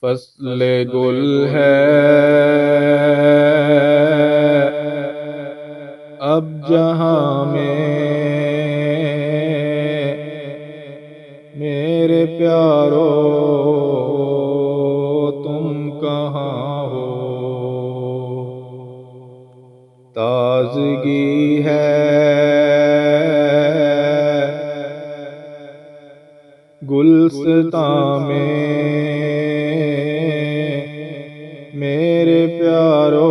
فصل گل ہے اب جہاں میں میرے پیارو تم کہاں ہو؟ تازگی ہے گلستاں میں میرے پیارو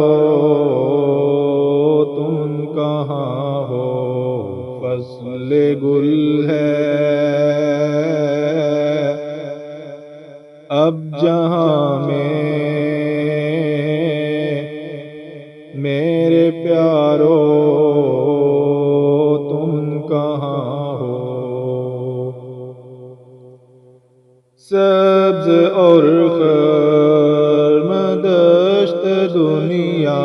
تم کہاں ہو؟ فصل گل ہے اب جہاں میں میرے پیارو تم کہاں ہو؟ سبز اور خرم دشت دنیا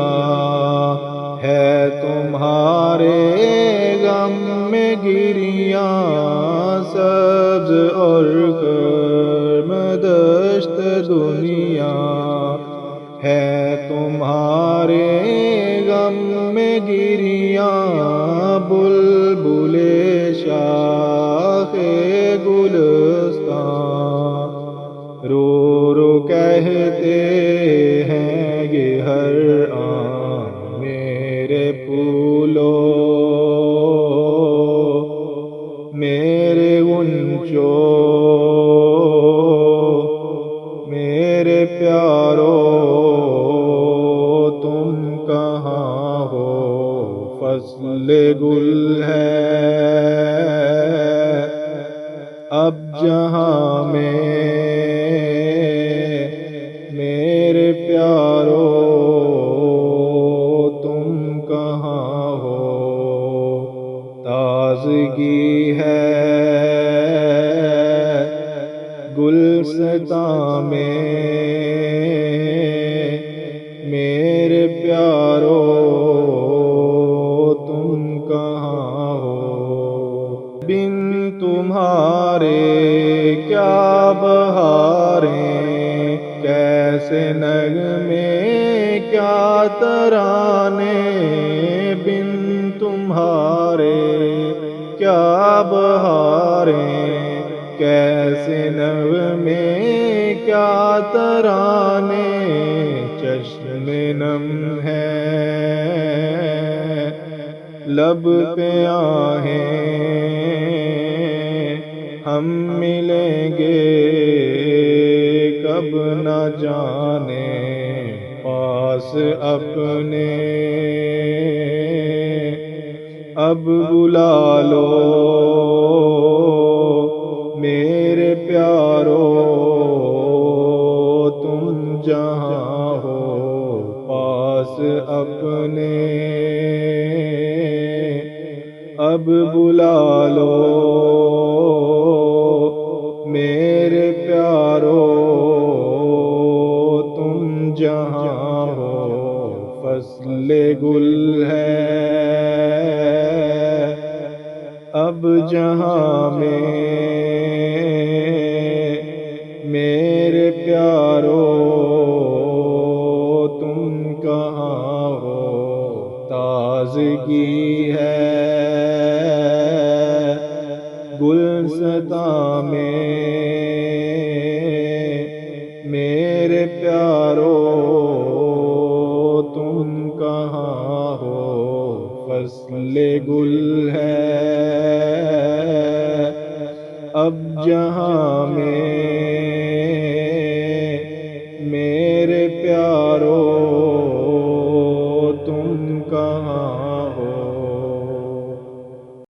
ہے تمہارے غم میں گریاں، سبز اور خرم دشت دنیا ہے تمہارے غم میں گریاں، بلبل شاخ گلستاں رو رو کہتے ہیں یہ ہر آن میرے پھولو میرے غنچو میرے پیارو تم کہاں ہو؟ فصل گل ہے اب جہاں میں میرے پیارو تم کہاں ہو؟ تازگی ہے گلستاں میں میرے پیارو تم کہاں ہو؟ بن تمہارے کیا بہاریں، کیسے نغمے کیا ترانے، بن تمہارے کیا بہاریں، کیسے نغمے کیا ترانے، چشم نم ہے لب پہ آہیں ہم ملیں گے کب نہ جانے، پاس اپنے اب بلا لو میرے پیارو تم جہاں ہو، پاس اپنے اب بلا لو میرے پیارو تم جہاں ہو۔ فصل گل ہے اب جہاں میں میرے پیارو تم کہاں ہو؟ تازگی ہے گلستاں میں میرے پیارو تم کہاں ہو؟ فصل گل ہے اب جہاں میں میرے پیارو